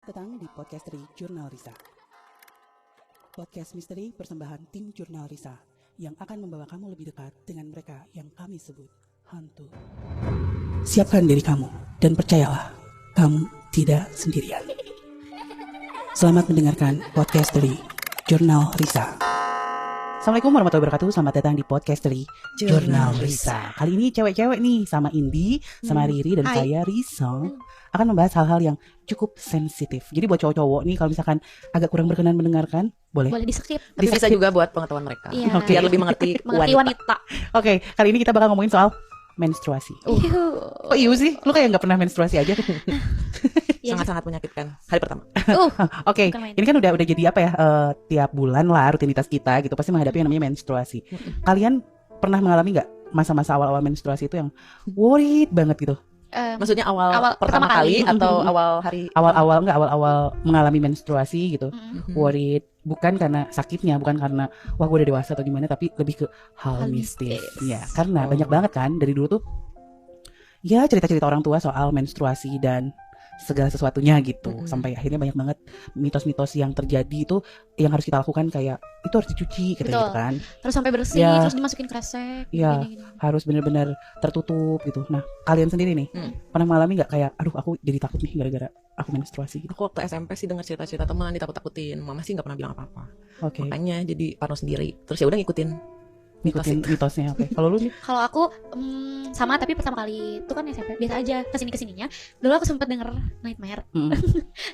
Datang di Podcasteri Jurnal Risa. Podcast misteri persembahan tim Jurnal Risa yang akan membawa kamu lebih dekat dengan mereka yang kami sebut hantu. Siapkan diri kamu dan percayalah, kamu tidak sendirian. Selamat mendengarkan Podcasteri Jurnal Risa. Assalamualaikum warahmatullahi wabarakatuh. Selamat datang di Podcasteri Jurnal Risa. Kali ini cewek-cewek nih, sama Indi, sama Riri dan saya Risa akan membahas hal-hal yang cukup sensitif. Jadi buat cowok-cowok nih, kalau misalkan agak kurang berkenan mendengarkan, boleh di-skip. Tapi bisa juga buat pengetahuan mereka. Iya. Oke. Biar lebih mengerti wanita. Oke, kali ini kita bakal ngomongin soal menstruasi. Oh iya sih, lu kayak gak pernah menstruasi aja. Sangat-sangat menyakitkan hari pertama. Oke, Bukan main. ini kan udah jadi apa ya? Tiap bulan lah rutinitas kita gitu pasti menghadapi yang namanya menstruasi. Kalian pernah mengalami nggak masa-masa awal-awal menstruasi itu yang worried banget gitu? Maksudnya awal pertama pertama kali kali. atau awal hari Awal-awal mengalami menstruasi gitu. Mm. Worried bukan karena sakitnya, bukan karena wah gue udah dewasa atau gimana, tapi lebih ke hal Hal mistis. mistis. Ya, karena Oh. banyak banget kan dari dulu tuh ya cerita-cerita orang tua soal menstruasi dan segala sesuatunya gitu. Sampai akhirnya banyak banget mitos-mitos yang terjadi itu yang harus kita lakukan, kayak itu harus dicuci gitu Betul. kan. Terus sampai bersih, Ya. terus dimasukin kresek. Ya. gini-gini. Harus benar-benar tertutup gitu. Nah, kalian sendiri nih pernah mengalami nggak kayak aduh aku jadi takut nih gara-gara aku menstruasi gitu. aku waktu SMP sih dengar cerita-cerita teman ditakut-takutin. Mama sih nggak pernah bilang apa-apa. Oke. Makanya jadi parno sendiri. Terus ya udah ngikutin Ngikutin mitosnya. Oke. Kalau lu nih? Kalau aku sama, tapi pertama kali itu kan SMP biasa aja, kesininya. Dulu aku sempet denger Nightmare.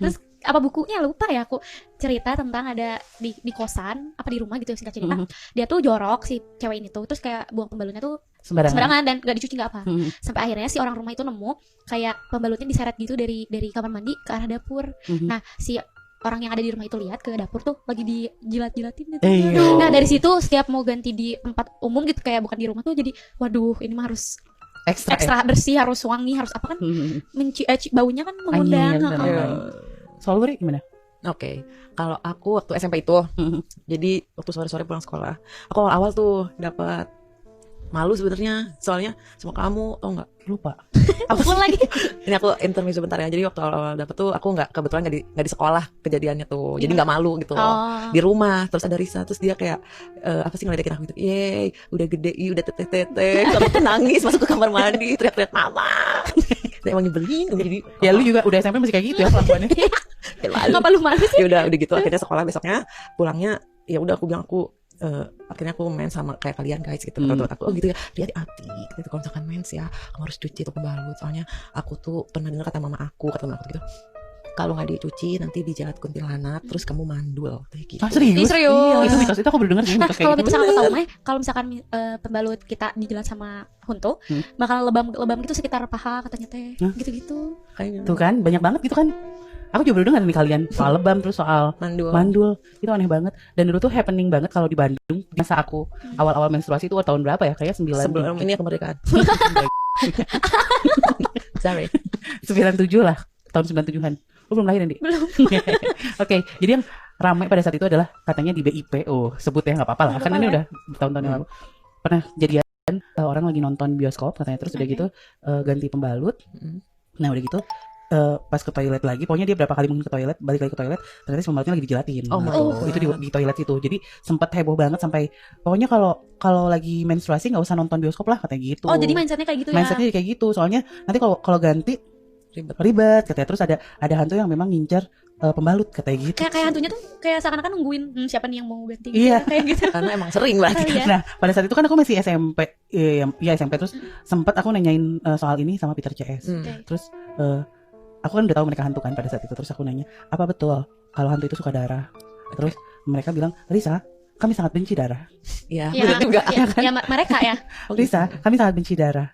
Terus apa bukunya lupa ya, aku cerita tentang ada di kosan apa di rumah gitu, singkat cerita. Dia tuh jorok si cewek ini tuh, terus kayak buang pembalutnya tuh sembarangan dan gak dicuci gak apa. Sampai akhirnya si orang rumah itu nemu kayak pembalutnya diseret gitu dari kamar mandi ke arah dapur. Nah, si orang yang ada di rumah itu lihat ke dapur tuh lagi dijilat-jilatin gitu. Iya. Nah, dari situ setiap mau ganti di tempat umum gitu, kayak bukan di rumah tuh, jadi waduh, ini mah harus ekstra bersih, harus wangi, harus apa kan, baunya kan mengundang. Angin dan Heeh. lain-lain. Soal lu Ri, gimana? Oke. Kalau aku waktu SMP itu, jadi waktu sore-sore pulang sekolah, aku awal-awal tuh dapat malu sebenarnya, soalnya sama kamu tau nggak? Lupa. Aku pun lagi. Ini aku intermezzo bentar ya. Jadi waktu awal-awal dapet tuh aku kebetulan nggak di sekolah kejadiannya tuh. Jadi nggak malu gitu loh. Oh. Di rumah terus ada Risa, terus dia kayak apa sih ngeledekin aku gitu. Yeay, udah gede, udah teteh. Sampai tuh nangis masuk ke kamar mandi, teriak-teriak mama. Saya emang nyebelin jadi. Ya lu juga udah SMP masih kayak gitu ya kelakuannya. Ya, lalu. Kenapa lu malu sih? Ya udah gitu akhirnya sekolah besoknya pulangnya ya udah aku bilang akhirnya aku main sama kayak kalian guys gitu. Teman-teman aku gitu ya, hati-hati gitu, kalau misalkan mens ya kamu harus cuci tuh pembalut, soalnya aku tuh pernah dengar kata mama aku gitu, kalau nggak dicuci nanti dijerat kuntilanak terus kamu mandul kayak gitu. Ah, serius? Serius. Iya, itu mitos itu aku baru dengar sih, Nah, mitos kalau kayak gitu. misalkan aku tahu mah, kalau misalkan pembalut kita dijelat sama huntu, bakal lebam gitu sekitar paha katanya teh. Hah? Gitu-gitu. Kayaknya Tuh kan, banyak banget gitu kan. Aku juga baru dengar nih kalian soal lebam, terus soal mandul. Itu aneh banget. Dan dulu tuh happening banget kalau di Bandung. Masa aku awal-awal menstruasi itu tahun berapa ya? Kayak 9 sebelum ini ya kemerdekaan. Sorry. 97 lah. Tahun 97-an. Lu belum lahir, Andi? Belum. Oke, jadi yang ramai pada saat itu adalah katanya di BIP. Oh, sebut ya, nggak apa-apa lah. Nggak Kan ini apa-apa udah tahun-tahun yang lalu. Pernah jadian orang lagi nonton bioskop katanya, terus udah gitu ganti pembalut. Nah, udah gitu pas ke toilet lagi, pokoknya dia berapa kali mungkin ke toilet, balik lagi ke toilet, ternyata si pembalutnya lagi dijilatin. Oh my Nah, God. itu di toilet itu. Jadi sempat heboh banget sampai pokoknya kalau lagi menstruasi nggak usah nonton bioskop lah katanya gitu. Oh, jadi mindsetnya kayak gitu ya. Mindsetnya kayak gitu. Soalnya nanti kalau ganti ribet katanya. Terus ada hantu yang memang ngincer pembalut katanya gitu. Kayak hantunya tuh kayak seakan-akan nungguin siapa nih yang mau ganti. Iya. Kayak gitu. Karena emang sering banget. Iya. Nah, pada saat itu kan aku masih SMP. Iya, SMP, terus sempat aku nanyain soal ini sama Peter CS. Oke. Terus aku kan udah tahu mereka hantu kan pada saat itu. Terus aku nanya, apa betul kalau hantu itu suka darah? Terus mereka bilang, Risa, kami sangat benci darah. Iya, Ya, bener juga. ya, mereka ya. Risa, kami sangat benci darah.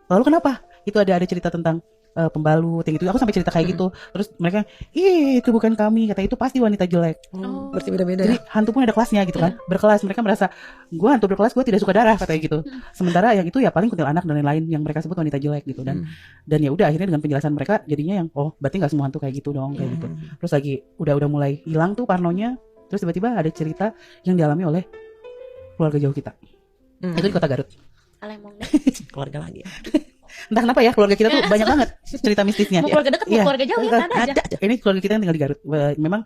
Lalu kenapa? Itu ada cerita tentang pembalut yang gitu. Aku sampai cerita kayak gitu. Terus mereka, itu bukan kami. Kata itu pasti wanita jelek. Oh. Berarti beda-beda Jadi ya. hantu pun ada kelasnya gitu kan. Berkelas. Mereka merasa, gue hantu berkelas, gue tidak suka darah katanya gitu. Sementara yang itu ya paling kuntilanak dan lain-lain yang mereka sebut wanita jelek gitu. Dan ya udah akhirnya dengan penjelasan mereka jadinya yang berarti nggak semua hantu kayak gitu dong kayak gitu. Terus lagi udah mulai hilang tuh parnonya. Terus tiba-tiba ada cerita yang dialami oleh keluarga jauh kita. Itu di kota Garut. Alemong. Keluarga lagi ya. Entah kenapa ya keluarga kita tuh banyak banget cerita mistisnya. Mau keluarga dekat, mau Iya. keluarga jauh ya ada aja. Ada. Ini keluarga kita yang tinggal di Garut. Memang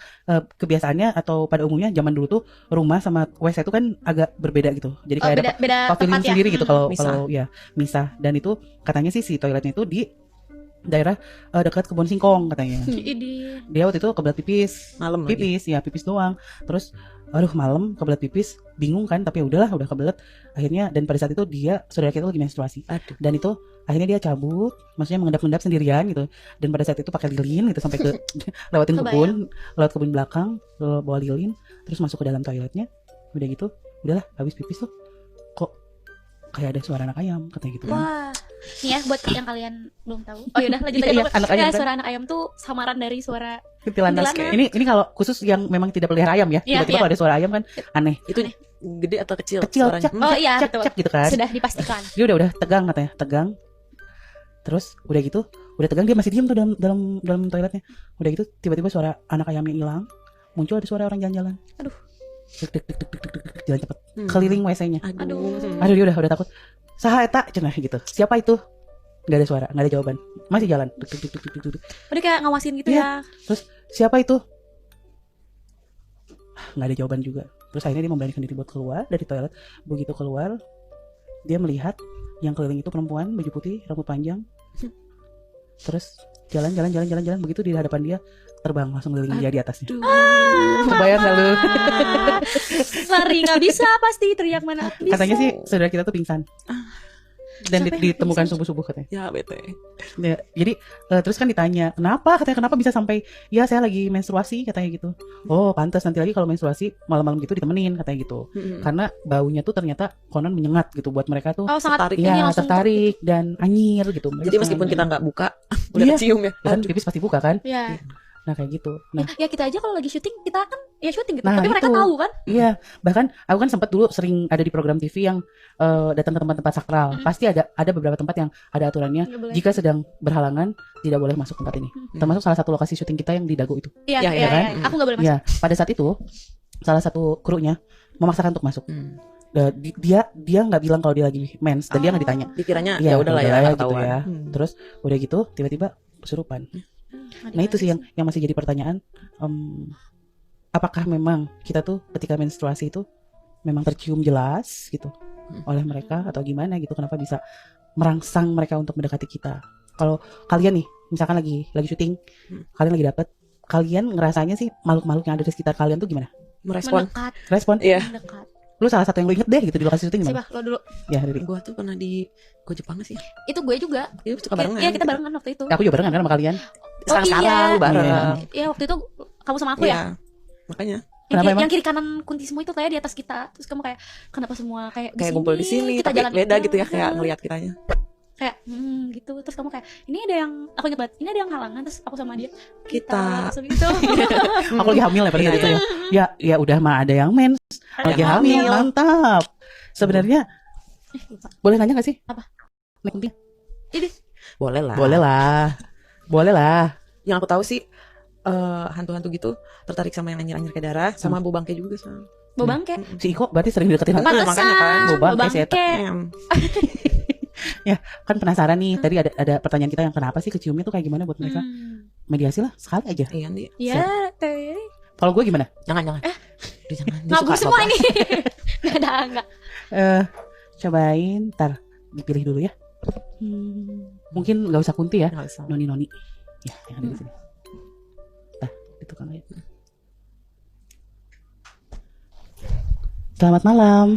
kebiasaannya atau pada umumnya zaman dulu tuh rumah sama WC itu kan agak berbeda gitu. Jadi Oh, kayak beda beda ada pavilion tempat ya. sendiri gitu kalau Misah. ya misah. Dan itu katanya sih si toiletnya itu di daerah dekat kebun singkong katanya. Ini Dia waktu itu kebelet pipis. Malam lagi. Pipis doang. Terus aduh malam kebelet pipis, bingung kan, tapi ya udahlah udah kebelet. Akhirnya dan pada saat itu saudara kita lagi menstruasi. Aduh. Dan itu akhirnya dia cabut, maksudnya mengendap-endap sendirian gitu. Dan pada saat itu pakai lilin gitu sampai ke lewatin lewat kebun belakang, bawa lilin, terus masuk ke dalam toiletnya. Udah gitu, udahlah habis pipis tuh kok kayak ada suara anak ayam katanya gitu kan. wah. Nih ya buat yang kalian belum tahu. Oh yaudah lanjut aja. Iya, anak ayam kan. Suara anak ayam tuh samaran dari suara Kuntilanak. kuntilanak. Ini kalau khusus yang memang tidak pelihara ayam ya. Iya, Tiba-tiba iya. kalau ada suara ayam kan aneh. Itu gede atau kecil? Kecil, suaranya? cek, Oh iya, cek, betul. cek gitu kan. sudah dipastikan. Dia udah tegang katanya, tegang. Terus udah gitu, udah tegang dia masih diam tuh dalam toiletnya. Udah gitu tiba-tiba suara anak ayamnya hilang. Muncul ada suara orang jalan-jalan. Aduh. Dek, jalan cepet. Keliling WC-nya. Aduh. Aduh dia udah takut. Saha eta cenah gitu. Siapa itu? Gak ada suara, gak ada jawaban. Masih jalan. Udah kayak ngawasin gitu Iya. ya. Terus siapa itu? Nggak ada jawaban juga. Terus akhirnya dia memberanikan diri buat keluar dari toilet. Begitu keluar, dia melihat yang keliling itu perempuan baju putih, rambut panjang. Terus jalan. Begitu di hadapan dia terbang langsung ngeliling dia di atasnya. Kebayang nggak lu? Lari nggak bisa pasti teriak mana bisa. Katanya sih saudara kita tuh pingsan. Dan Siapa yang ditemukan pingsan? subuh-subuh katanya. Ya bete. Ya, jadi terus kan ditanya kenapa bisa sampai ya saya lagi menstruasi katanya gitu. Oh pantas nanti lagi kalau menstruasi malam-malam gitu ditemenin katanya gitu. Karena baunya tuh ternyata konon menyengat gitu buat mereka tuh. Oh sangat Tertarik. ini Ya langsung tertarik dan anyir gitu. Jadi meskipun kita nggak buka, udah Iya. kecium ya. kan pipis pasti buka kan. Ya. Nah kayak gitu. Nah Ya kita aja kalau lagi syuting kita kan ya syuting gitu. Nah, Tapi mereka itu. tahu kan. iya bahkan aku kan sempat dulu sering ada di program TV yang datang ke tempat-tempat sakral. Pasti ada beberapa tempat yang ada aturannya. Nggak boleh. Jika sedang berhalangan tidak boleh masuk tempat ini. Termasuk salah satu lokasi syuting kita yang di Dago itu. Iya, Ya, iya, kan? iya. Aku nggak boleh masuk. Ya, pada saat itu salah satu krunya memaksakan untuk masuk. Dia nggak bilang kalau dia lagi mens dan dia nggak ditanya. Dikiranya Iya, ya udahlah ya, udahlah ya, nggak gitu ketahuan. ya. Terus udah gitu tiba-tiba kesurupan. Nah itu sih yang masih jadi pertanyaan. Apakah memang kita tuh ketika menstruasi itu memang tercium jelas gitu oleh mereka atau gimana gitu? Kenapa bisa merangsang mereka untuk mendekati kita? Kalau kalian nih, misalkan lagi syuting, kalian lagi dapet, kalian ngerasanya sih makhluk-makhluk yang ada di sekitar kalian tuh gimana? Merespon. Mendekat, Respon? Iya. mendekat. Lu salah satu yang lu inget deh gitu di lokasi syuting gimana? Siapa? Lo dulu. Ya, Riri. Gua tuh pernah di Jepang sih. Itu gue juga. Iya, suka barengan. Iya kita barengan waktu itu. Aku juga barengan kan sama kalian. Sekarang iya. lu bareng. Iya. Iya waktu itu kamu sama aku ya. Iya. Makanya Kenapa emang? Yang kiri kanan kunti semua itu kayak di atas kita. Terus kamu kayak kenapa semua kayak kayak ngumpul di sini kita tapi jalan beda gitu ya kayak ngelihat kitanya. kayak gitu. Terus kamu kayak ini ada yang aku ingat banget. Ini ada yang halangan. Terus aku sama dia Kita. langsung gitu. Aku lagi hamil ya pada saat Iya. itu ya. Ya udah mah ada yang mens, Ada lagi yang hamil, hamil. mantap. Sebenarnya Lupa. boleh nanya gak sih? Apa? Naik kunti? Ini Boleh lah. Boleh lah. Yang aku tahu sih hantu-hantu gitu tertarik sama yang anyir-anyir kayak darah sama bau bangke juga sama. bau bangke. Si Iko berarti sering deketin hantu. Pantesan. makanya kan. Bau Bau bangke sih, bangke. Kan penasaran nih. Tadi ada pertanyaan kita yang kenapa sih keciumnya tuh kayak gimana buat mereka? Mediasi lah sekali aja. Iya nih. Ya, teh. Kalau gue gimana? Jangan. Udah, jangan. Dia Ngabur suka semua apa-apa. ini. Enggak. Cobain, ntar dipilih dulu ya. Mungkin nggak usah kunti ya, Nggak usah. noni ya yang ada di sini. Nah, itu kan ya. Selamat malam.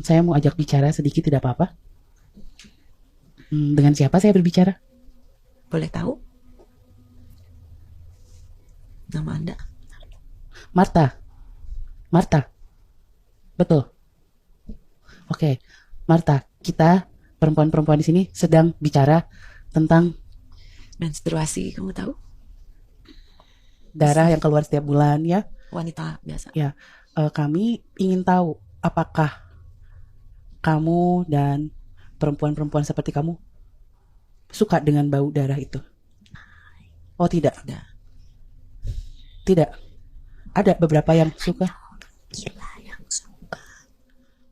Saya mau ajak bicara sedikit, tidak apa-apa. Dengan siapa saya berbicara? Boleh tahu? Nama Anda? Marta. Betul. Oke, Marta, kita perempuan-perempuan di sini sedang bicara tentang Menstruasi, kamu tahu? darah yang keluar setiap bulan ya. Wanita biasa. Kami ingin tahu apakah kamu dan perempuan-perempuan seperti kamu suka dengan bau darah itu? Oh tidak. Tidak. Ada beberapa yang suka. Gila yang suka.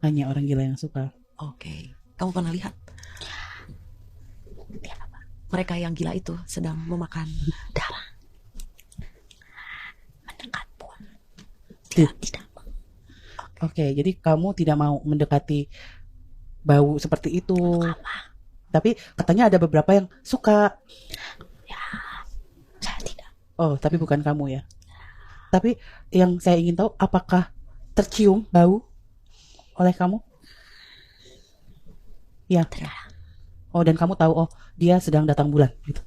Hanya orang gila yang suka. Oke. Kamu pernah lihat? Lihat apa? Mereka yang gila itu sedang memakan darah. Mendekat pun tidak. Oke, jadi kamu tidak mau mendekati bau seperti itu. Tapi katanya ada beberapa yang suka. Ya, saya tidak. Oh, tapi bukan kamu ya. Tapi yang saya ingin tahu, apakah tercium bau oleh kamu? Ya. Oh, dan kamu tahu, oh dia sedang datang bulan gitu.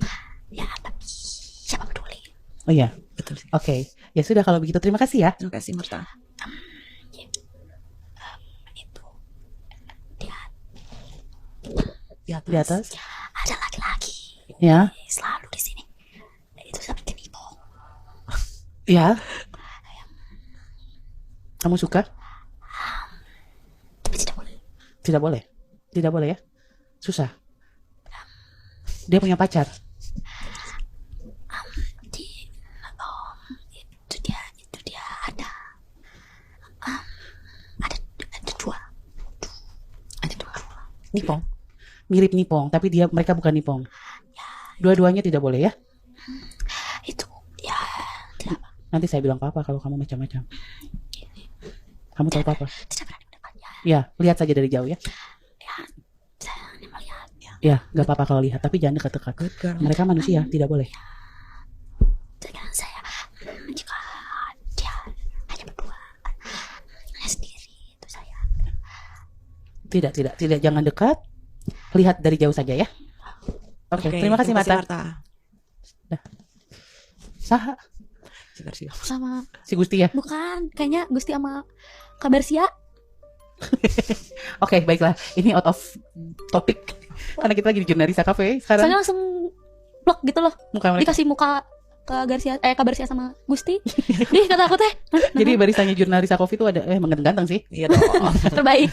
Ya, tapi siapa peduli? Oh iya. Betul sih. Oke. Ya sudah kalau begitu, terima kasih ya. Terima kasih Marta. Itu dia Di Di atas. ada laki-laki Ya. selalu di sini. Itu seperti Nipong. Ya. Kamu suka? Tapi tidak boleh. Tidak boleh. Tidak boleh ya. Susah. Dia punya pacar. Di itu dia ada dua. Ada dua. Nipong. Mirip Nipong, tapi mereka bukan Nipong. Dua-duanya tidak boleh ya. Itu ya tidak Nanti saya bilang papa kalau kamu macam-macam. Kamu tahu papa? tidak berani mendekatnya. Ya, lihat saja dari jauh ya. Ya, saya hanya melihat. Ya, nggak apa-apa kalau lihat, tapi jangan dekat-dekat. Good girl. Mereka manusia, tidak boleh. Dengan saya jika dia hanya berdua, hanya sendiri itu saya. Tidak, jangan dekat. Lihat dari jauh saja ya. Oke, terima kasih Marta. Saha, Siap. Sama si Gusti ya. bukan, kayaknya Gusti sama kabar Sia. Oke, baiklah. Ini out of topic. Karena kita lagi di Jurnalisa Cafe sekarang. Soalnya langsung blok gitu loh. Muka mereka. Dikasih muka ke Garcia, kabar Sia sama Gusti. Ih, kata aku teh. Jadi barisannya Jurnalisa Coffee itu ada emang ganteng sih. Iya dong. Terbaik.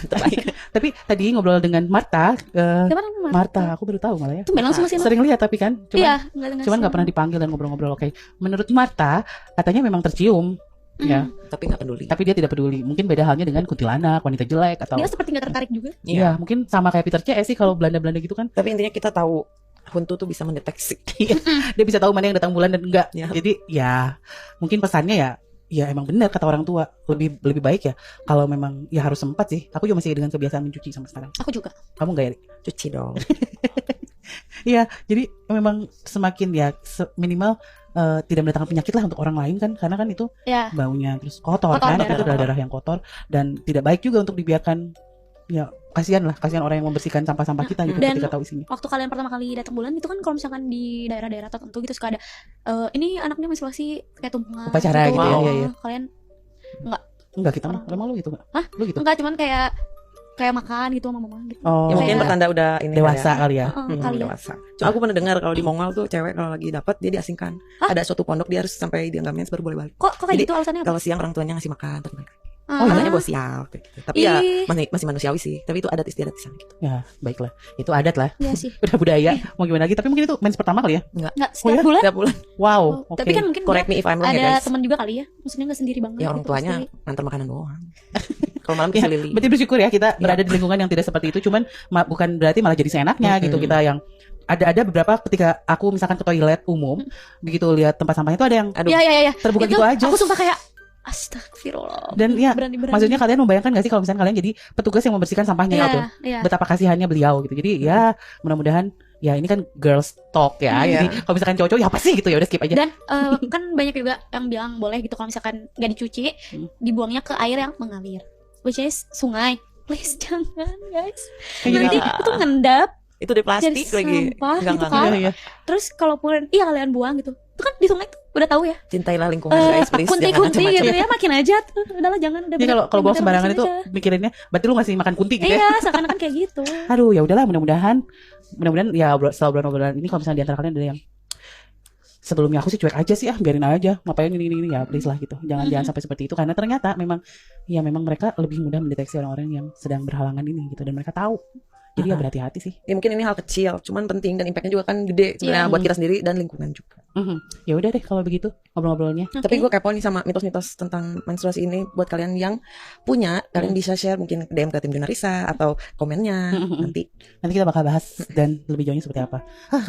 Tapi tadi ngobrol dengan Marta, Siapa namanya? Marta, aku baru tahu malah ya. Tuh langsung masih. Sering lihat tapi kan, Iya, cuman nggak pernah dipanggil dan ngobrol-ngobrol. Oke, menurut Marta katanya memang tercium, ya. Tapi nggak peduli. Tapi dia tidak peduli. Mungkin beda halnya dengan kuntilanak, wanita jelek atau. Dia seperti nggak tertarik juga. Iya, mungkin sama kayak Peter C. sih kalau Belanda-Belanda gitu kan. Tapi intinya kita tahu hantu tuh bisa mendeteksi. Dia bisa tahu mana yang datang bulan dan enggak. Ya. Jadi ya mungkin pesannya ya emang benar kata orang tua, lebih baik ya kalau memang ya harus sempat sih. Aku juga masih dengan kebiasaan mencuci sampai sekarang. Aku juga. Kamu enggak ya? Cuci dong. Iya, jadi memang semakin ya minimal tidak mendatangkan penyakit lah untuk orang lain kan, karena kan itu Ya. baunya terus kotor Kotor, kan, darah. itu darah yang kotor dan tidak baik juga untuk dibiarkan. Ya kasihan orang yang membersihkan sampah-sampah kita gitu Dan ketika tahu isinya. Waktu kalian pertama kali datang bulan itu kan kalau misalkan di daerah-daerah tertentu gitu suka ada ini anaknya menstruasi kayak tumpengan Upacara gitu ya, Wow. iya. Kalian Enggak kita mah, emang lu gitu enggak? Hah? Lu gitu? enggak, cuman kayak makan gitu sama mama gitu. Oh, Ya mungkin Kayak- pertanda udah ini dewasa kali ya. Kali ya. dewasa. Cuma aku pernah dengar kalau di Mongol tuh cewek kalau lagi dapat dia diasingkan. Hah? Ada suatu pondok dia harus sampai dia nggak mens baru boleh balik. Kok kayak Jadi, gitu alasannya apa? Kalau siang orang tuanya ngasih makan terus balik. Ah. Namanya bos sial kayak gitu. Tapi ya Ih. masih manusiawi sih. Tapi itu adat istiadat di sana gitu. Ya, baiklah. Itu adat lah. Iya sih. Udah budaya. Mau gimana lagi? Tapi mungkin itu mens pertama kali ya. Enggak Oh setiap ya? bulan. Tiap bulan Wow. Oh, Oke. Tapi kan mungkin correct me if I'm wrong ya ada guys. teman juga kali ya. Maksudnya enggak sendiri banget. Ya orang gitu, tuanya pasti. nganter makanan doang. Kalau malam Ya, bisa lili. berarti bersyukur ya kita berada di lingkungan yang tidak seperti itu. Cuman bukan berarti malah jadi seenaknya gitu. Kita yang ada beberapa ketika aku misalkan ke toilet umum, begitu lihat tempat sampahnya itu ada yang Aduh. Iya. terbuka Itu gitu aja. aku sumpah kayak astagfirullah. Dan ya, berani-berani. maksudnya kalian membayangkan gak sih kalau misalkan kalian jadi petugas yang membersihkan sampahnya Iya, gitu. iya. Betapa kasihannya beliau gitu. Jadi ya mudah-mudahan ya ini kan girls talk ya. Iya. Jadi kalau misalkan cowok-cowok ya apa sih gitu ya udah skip aja. Dan kan banyak juga yang bilang boleh gitu kalau misalkan nggak dicuci, dibuangnya ke air yang mengalir, which is sungai. Please jangan guys. Kayak Nanti gitu. itu ngendap Itu di plastik jadi lagi. sampah Enggak, gitu enggak, kan. Iya, iya. Terus kalaupun kalian buang gitu, itu kan di sungai tuh udah tahu ya. Cintailah lingkungan guys, please. Jangan Kunti-kunti macam-macam. gitu ya, makin aja tuh. Udahlah jangan. Udah Jadi bener- kalau buang bener- sembarangan itu bener aja. mikirinnya berarti lu ngasih makan kunti gitu ya. Iya, seakan-akan kayak gitu. Aduh, ya udahlah mudah-mudahan ya setelah obrolan ini kalau misalnya di antara kalian ada yang sebelumnya aku sih cuek aja sih biarin aja ngapain ini ya please lah gitu. Jangan sampai seperti itu karena ternyata memang mereka lebih mudah mendeteksi orang-orang yang sedang berhalangan ini gitu dan mereka tahu. Jadi ya berhati-hati sih. Ya mungkin ini hal kecil, cuman penting dan impactnya juga kan gede sebenarnya Iya. buat kita sendiri dan lingkungan juga. Ya udah deh kalau begitu ngobrol-ngobrolnya. Tapi gue kepo nih sama mitos-mitos tentang menstruasi ini. Buat kalian yang punya, kalian bisa share mungkin DM ke tim Jurnalisa atau komennya nanti. Nanti kita bakal bahas dan lebih jauhnya seperti apa.